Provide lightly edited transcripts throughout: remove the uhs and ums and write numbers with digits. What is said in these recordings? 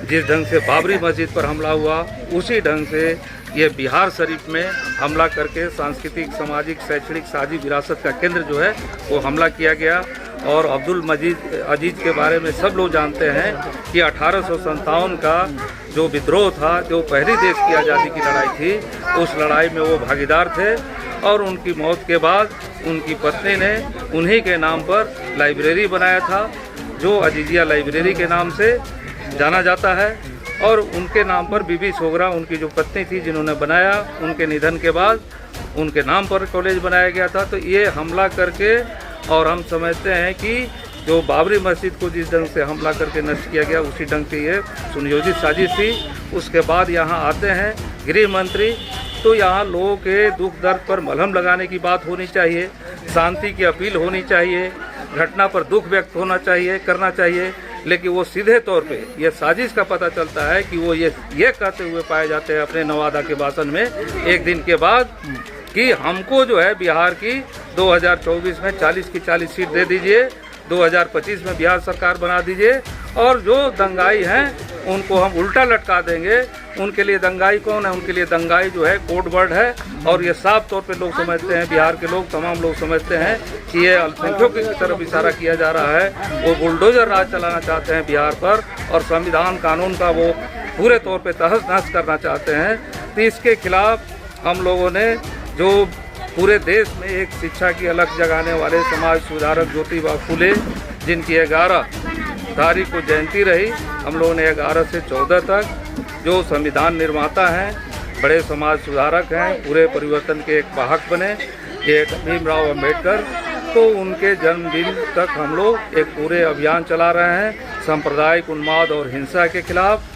जिस ढंग से बाबरी मस्जिद पर हमला हुआ, उसी ढंग से ये बिहार शरीफ में हमला करके सांस्कृतिक, सामाजिक, शैक्षणिक, साझी विरासत का केंद्र जो है वो हमला किया गया। और अब्दुल अजीज के बारे में सब लोग जानते हैं कि 1857 का जो विद्रोह था, जो पहली देश की आज़ादी की लड़ाई थी, उस लड़ाई में वो भागीदार थे। और उनकी मौत के बाद उनकी पत्नी ने उन्हीं के नाम पर लाइब्रेरी बनाया था, जो अजीजिया लाइब्रेरी के नाम से जाना जाता है। और उनके नाम पर बीबी सोगरा, उनकी जो पत्नी थी जिन्होंने बनाया, उनके निधन के बाद उनके नाम पर कॉलेज बनाया गया था। तो ये हमला करके, और हम समझते हैं कि जो बाबरी मस्जिद को जिस ढंग से हमला करके नष्ट किया गया, उसी ढंग से ये सुनियोजित साजिश थी। उसके बाद यहाँ आते हैं गृह मंत्री, तो यहाँ लोगों के दुख दर्द पर मलहम लगाने की बात होनी चाहिए, शांति की अपील होनी चाहिए, घटना पर दुख व्यक्त होना चाहिए, करना चाहिए। लेकिन वो सीधे तौर पे ये साजिश का पता चलता है कि वो ये कहते हुए पाए जाते हैं अपने नवादा के भाषण में एक दिन के बाद कि हमको जो है बिहार की 2024 में 40 की 40 सीट दे दीजिए, 2025 में बिहार सरकार बना दीजिए, और जो दंगाई हैं उनको हम उल्टा लटका देंगे। उनके लिए दंगाई कौन है? उनके लिए दंगाई जो है कोड वर्ड है। और ये साफ तौर पे लोग समझते हैं, बिहार के लोग, तमाम लोग समझते हैं कि ये अल्पसंख्यकों की तरफ इशारा किया जा रहा है। वो बुलडोजर राज चलाना चाहते हैं बिहार पर, और संविधान कानून का वो पूरे तौर पे तहस नहस करना चाहते हैं। तो इसके खिलाफ हम लोगों ने जो पूरे देश में एक शिक्षा की अलग जगाने वाले समाज सुधारक ज्योतिबा फुले, जिनकी 11 तारीख को जयंती रही, हम लोगों ने 11 से 14 तक, जो संविधान निर्माता हैं, बड़े समाज सुधारक हैं, पूरे परिवर्तन के एक वाहक बने, ये भीमराव अंबेडकर, तो उनके जन्मदिन तक हम लोग एक पूरे अभियान चला रहे हैं सांप्रदायिक उन्माद और हिंसा के खिलाफ,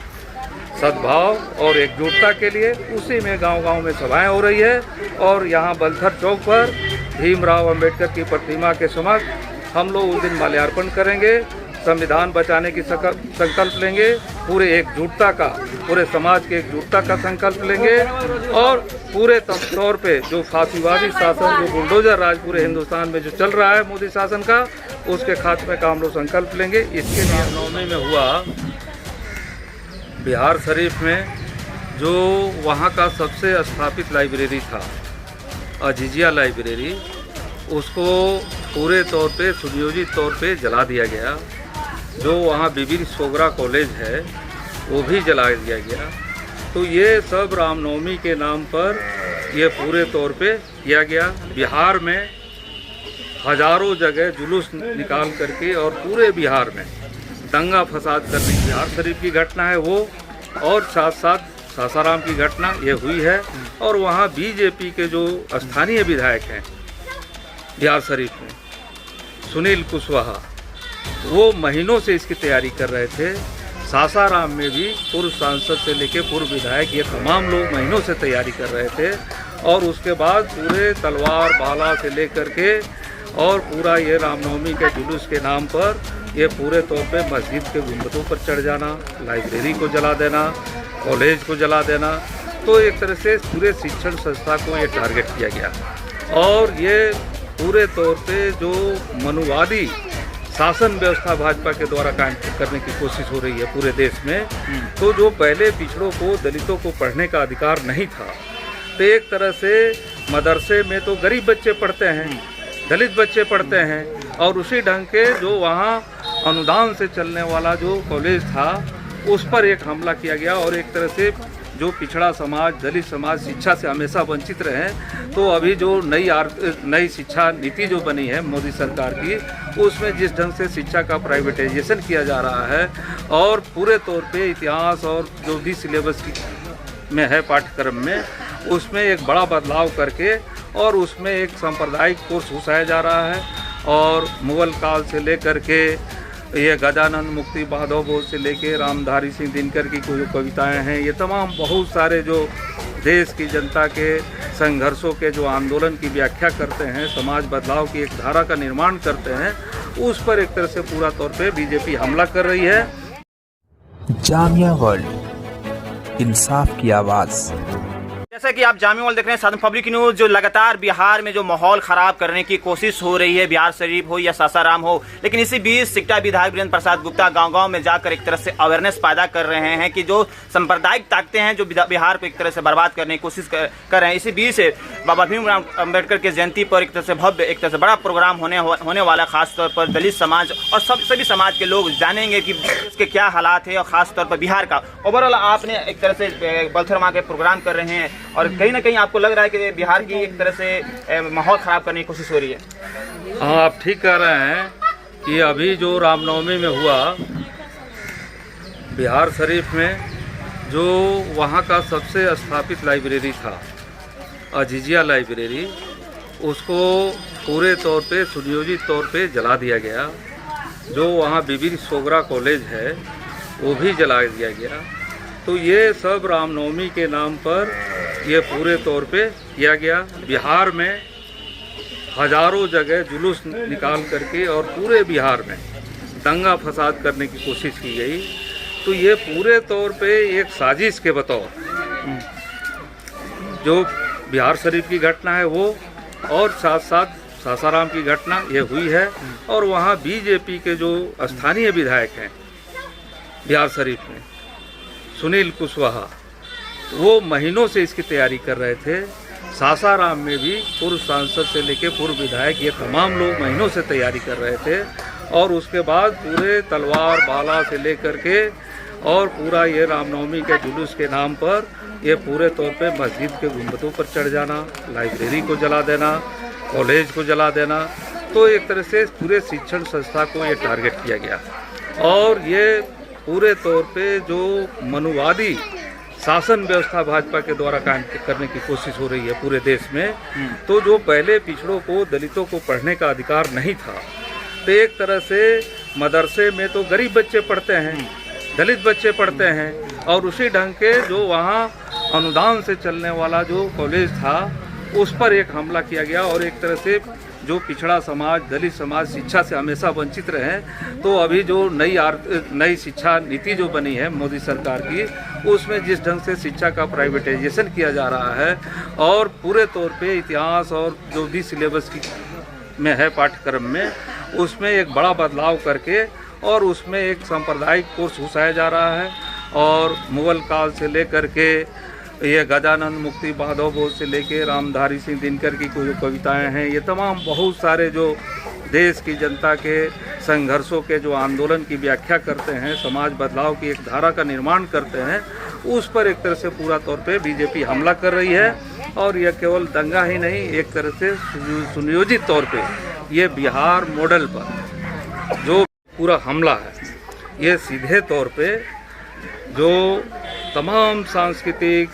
सद्भाव और एकजुटता के लिए। उसी में गांव-गांव में सभाएं हो रही है। और यहाँ बलथर चौक पर भीमराव अंबेडकर की प्रतिमा के समक्ष हम लोग उस दिन माल्यार्पण करेंगे, संविधान बचाने की संकल्प लेंगे, पूरे एकजुटता का, पूरे समाज के एकजुटता का संकल्प लेंगे, और पूरे तौर पे जो फांसीवादी शासन, जो बुलडोजर राज पूरे हिंदुस्तान में जो चल रहा है मोदी शासन का, उसके खात्मे का हम लोग संकल्प लेंगे। इसके रामनवमी में हुआ बिहार शरीफ में जो वहाँ का सबसे स्थापित लाइब्रेरी था, अजीजिया लाइब्रेरी, उसको पूरे तौर पे सुनियोजित तौर पे जला दिया गया। जो वहाँ बीबी सोगरा कॉलेज है वो भी जला दिया गया। तो ये सब रामनवमी के नाम पर ये पूरे तौर पे किया गया। बिहार में हजारों जगह जुलूस निकाल करके और पूरे बिहार में दंगा फसाद करने की बिहार शरीफ की घटना है वो, और साथ साथ सासाराम की घटना ये हुई है। और वहाँ बीजेपी के जो स्थानीय विधायक हैं बिहार शरीफ में, सुनील कुशवाहा, वो महीनों से इसकी तैयारी कर रहे थे। सासाराम में भी पूर्व सांसद से लेकर पूर्व विधायक, ये तमाम लोग महीनों से तैयारी कर रहे थे। और उसके बाद पूरे तलवार भाला से लेकर के और पूरा ये रामनवमी के जुलूस के नाम पर ये पूरे तौर पे मस्जिद के गुंबदों पर चढ़ जाना, लाइब्रेरी को जला देना, कॉलेज को जला देना। तो एक तरह से पूरे शिक्षण संस्था को ये टारगेट किया गया। और ये पूरे तौर पे जो मनुवादी शासन व्यवस्था भाजपा के द्वारा कायम करने की कोशिश हो रही है पूरे देश में। तो जो पहले पिछड़ों को, दलितों को पढ़ने का अधिकार नहीं था, तो एक तरह से मदरसे में तो गरीब बच्चे पढ़ते हैं, दलित बच्चे पढ़ते हैं, और उसी ढंग के जो वहाँ अनुदान से चलने वाला जो कॉलेज था उस पर एक हमला किया गया। और एक तरह से जो पिछड़ा समाज, दलित समाज शिक्षा से हमेशा वंचित रहे। तो अभी जो नई शिक्षा नीति जो बनी है मोदी सरकार की, उसमें जिस ढंग से शिक्षा का प्राइवेटाइजेशन किया जा रहा है, और पूरे तौर पे इतिहास और जो भी सिलेबस में है पाठ्यक्रम में, उसमें एक बड़ा बदलाव करके और उसमें एक सांप्रदायिक कोर्स घुसाया जा रहा है। और मुगल काल से लेकर के ये गजानंद मुक्ति माधव बोध से लेके रामधारी सिंह दिनकर की जो कविताएं हैं, ये तमाम बहुत सारे जो देश की जनता के संघर्षों के जो आंदोलन की व्याख्या करते हैं, समाज बदलाव की एक धारा का निर्माण करते हैं, उस पर एक तरह से पूरा तौर पे बीजेपी हमला कर रही है। जामिया वर्ल्ड, इंसाफ की आवाज़। जैसा कि आप जामिया मॉल देख रहे हैं, साधन पब्लिक न्यूज, जो लगातार बिहार में जो माहौल खराब करने की कोशिश हो रही है, बिहार शरीफ हो या सासाराम हो, लेकिन इसी बीच सिकटा विधायक वीरेंद्र प्रसाद गुप्ता गांव-गांव में जाकर एक तरह से अवेयरनेस पैदा कर रहे हैं कि जो सांप्रदायिक ताकतें हैं जो बिहार को एक तरह से बर्बाद करने की कोशिश कर रहे हैं। इसी बीच बाबा भीमराव अम्बेडकर की जयंती पर एक तरह से भव्य, एक तरह से बड़ा प्रोग्राम होने वाला, खासतौर पर दलित समाज और सभी समाज के लोग जानेंगे कि इसके क्या हालात है और खासतौर पर बिहार का ओवरऑल। आपने एक तरह से बलथरमा के प्रोग्राम कर रहे हैं और कहीं ना कहीं आपको लग रहा है कि बिहार की एक तरह से माहौल खराब करने की कोशिश हो रही है। हाँ, आप ठीक कह रहे हैं कि अभी जो रामनवमी में हुआ बिहार शरीफ में, जो वहाँ का सबसे स्थापित लाइब्रेरी था अजीजिया लाइब्रेरी, उसको पूरे तौर पे सुनियोजित तौर पे जला दिया गया। जो वहाँ बीबी सोगरा कॉलेज है वो भी जला दिया गया। तो ये सब रामनवमी के नाम पर ये पूरे तौर पे किया गया। बिहार में हजारों जगह जुलूस निकाल करके और पूरे बिहार में दंगा फसाद करने की कोशिश की गई। तो ये पूरे तौर पे एक साजिश के बतौर जो बिहार शरीफ की घटना है वो, और साथ साथ सासाराम की घटना ये हुई है। और वहाँ बीजेपी के जो स्थानीय विधायक हैं बिहार शरीफ में, सुनील कुशवाहा, वो महीनों से इसकी तैयारी कर रहे थे। सासाराम में भी पूर्व सांसद से लेकर पूर्व विधायक, ये तमाम लोग महीनों से तैयारी कर रहे थे। और उसके बाद पूरे तलवार भाला से लेकर के और पूरा ये रामनवमी के जुलूस के नाम पर ये पूरे तौर पे मस्जिद के गुंबदों पर चढ़ जाना, लाइब्रेरी को जला देना, कॉलेज को जला देना। तो एक तरह से पूरे शिक्षण संस्था को ये टारगेट किया गया। और ये पूरे तौर पे जो मनुवादी शासन व्यवस्था भाजपा के द्वारा कायम करने की कोशिश हो रही है पूरे देश में। तो जो पहले पिछड़ों को, दलितों को पढ़ने का अधिकार नहीं था, तो एक तरह से मदरसे में तो गरीब बच्चे पढ़ते हैं, दलित बच्चे पढ़ते हैं, और उसी ढंग के जो वहाँ अनुदान से चलने वाला जो कॉलेज था उस पर एक हमला किया गया। और एक तरह से जो पिछड़ा समाज, दलित समाज शिक्षा से हमेशा वंचित रहे। तो अभी जो नई शिक्षा नीति जो बनी है मोदी सरकार की, उसमें जिस ढंग से शिक्षा का प्राइवेटाइजेशन किया जा रहा है और पूरे तौर पे इतिहास और जो भी सिलेबस की में है पाठ्यक्रम में, उसमें एक बड़ा बदलाव करके और उसमें एक सांप्रदायिक कोर्स घुसाया जा रहा है। और मुगल काल से लेकर के ये गजानंद मुक्ति माधव बोध से लेके रामधारी सिंह दिनकर की जो कविताएं हैं, ये तमाम बहुत सारे जो देश की जनता के संघर्षों के जो आंदोलन की व्याख्या करते हैं, समाज बदलाव की एक धारा का निर्माण करते हैं, उस पर एक तरह से पूरा तौर पे बीजेपी हमला कर रही है। और यह केवल दंगा ही नहीं, एक तरह से सुनियोजित तौर पे ये बिहार मॉडल पर जो पूरा हमला है, ये सीधे तौर पे जो तमाम सांस्कृतिक,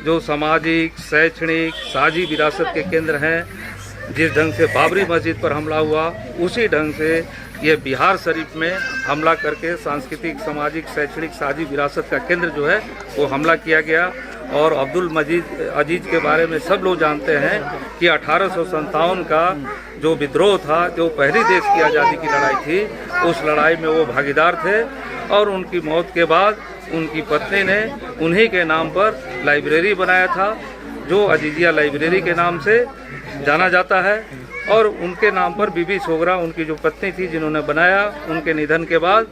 जो सामाजिक, शैक्षणिक, साझी विरासत के केंद्र हैं, जिस ढंग से बाबरी मस्जिद पर हमला हुआ, उसी ढंग से ये बिहार शरीफ में हमला करके सांस्कृतिक, सामाजिक, शैक्षणिक, साझी विरासत का केंद्र जो है वो हमला किया गया। और अब्दुल मजीद अजीज के बारे में सब लोग जानते हैं कि 1857 का जो विद्रोह था, जो पहली देश की आज़ादी की लड़ाई थी, उस लड़ाई में वो भागीदार थे। और उनकी मौत के बाद उनकी पत्नी ने उन्हीं के नाम पर लाइब्रेरी बनाया था, जो अजीजिया लाइब्रेरी के नाम से जाना जाता है। और उनके नाम पर बीबी सोगरा, उनकी जो पत्नी थी जिन्होंने बनाया, उनके निधन के बाद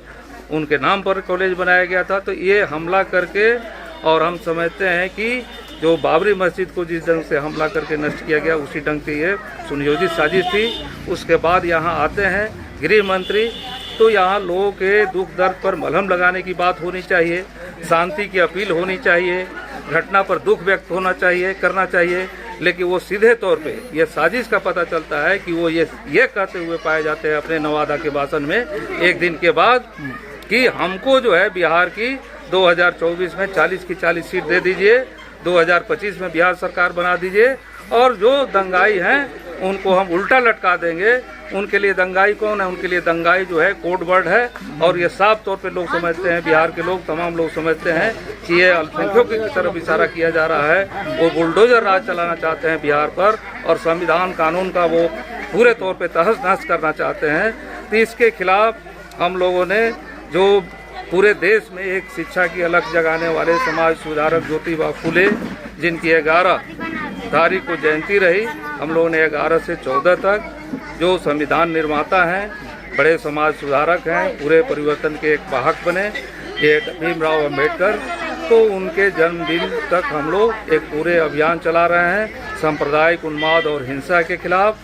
उनके नाम पर कॉलेज बनाया गया था। तो ये हमला करके, और हम समझते हैं कि जो बाबरी मस्जिद को जिस ढंग से हमला करके नष्ट किया गया, उसी ढंग से ये सुनियोजित साजिश थी। उसके बाद यहाँ आते हैं गृह मंत्री, तो यहाँ लोगों के दुख दर्द पर मलहम लगाने की बात होनी चाहिए, शांति की अपील होनी चाहिए, घटना पर दुख व्यक्त होना चाहिए, करना चाहिए। लेकिन वो सीधे तौर पे ये साजिश का पता चलता है कि वो ये कहते हुए पाए जाते हैं अपने नवादा के भाषण में एक दिन के बाद कि हमको जो है बिहार की 2024 में 40 की 40 सीट दे दीजिए, 2025 में बिहार सरकार बना दीजिए, और जो दंगाई हैं उनको हम उल्टा लटका देंगे। उनके लिए दंगाई कौन है? उनके लिए दंगाई जो है कोड वर्ड है। और ये साफ तौर पे लोग समझते हैं, बिहार के लोग, तमाम लोग समझते हैं कि ये अल्पसंख्यकों की तरफ इशारा किया जा रहा है। वो बुलडोजर राज चलाना चाहते हैं बिहार पर, और संविधान कानून का वो पूरे तौर पे तहस नहस करना चाहते हैं। तो इसके खिलाफ हम लोगों ने जो पूरे देश में एक शिक्षा की अलग जगाने वाले समाज सुधारक ज्योतिबा फुले, जिनकी 11 तारीख को जयंती रही, हम लोगों ने 11 से 14 तक जो संविधान निर्माता हैं, बड़े समाज सुधारक हैं, पूरे परिवर्तन के एक वाहक बने, ये भीमराव अंबेडकर, तो उनके जन्मदिन तक हम लोग एक पूरे अभियान चला रहे हैं सांप्रदायिक उन्माद और हिंसा के खिलाफ,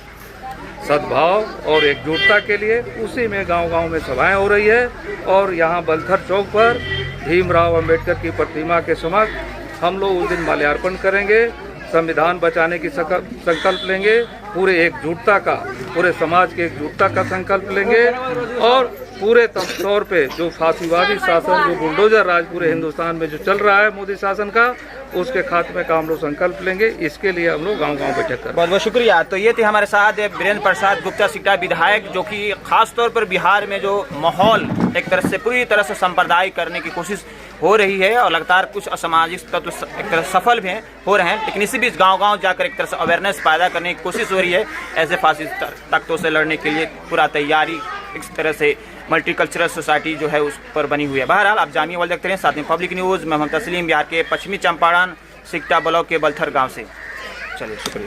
सद्भाव और एकजुटता के लिए। उसी में गांव-गांव में सभाएं हो रही है और यहाँ बलथर चौक पर भीमराव अंबेडकर की प्रतिमा के समक्ष हम लोग उस दिन माल्यार्पण करेंगे, संविधान बचाने की संकल्प लेंगे, पूरे एकजुटता का, पूरे समाज के एकजुटता का संकल्प लेंगे और पूरे तौर पे जो फांसीवादी शासन, जो बुलडोजर राज पूरे हिंदुस्तान में जो चल रहा है मोदी शासन का, उसके खात्मे का हम लोग संकल्प लेंगे। इसके लिए हम लोग गांव-गांव बैठक कर। बहुत बहुत शुक्रिया। तो ये थे हमारे साथ वीरेंद्र प्रसाद गुप्ता सिकटा विधायक, जो कि खास तौर पर बिहार में जो माहौल एक तरह से पूरी तरह से सांप्रदायिक करने की कोशिश हो रही है और लगातार कुछ असामाजिक तत्व एक तरह सफल भी हो रहे हैं, लेकिन इसी बीच गांव-गांव जाकर एक तरह से अवेयरनेस पैदा करने की कोशिश हो रही है ऐसे फासिस्ट तख्तों से लड़ने के लिए। पूरा तैयारी इस तरह से मल्टीकल्चरल सोसाइटी जो है उस पर बनी हुई है। बहरहाल आप जामिया वर्ल्ड देखते रहे, साथ में पब्लिक न्यूज़। मैं मोहम्मद तस्लीम, बिहार के पश्चिमी चंपारण सिकटा ब्लॉक के बलथर गाँव से। चलिए, शुक्रिया।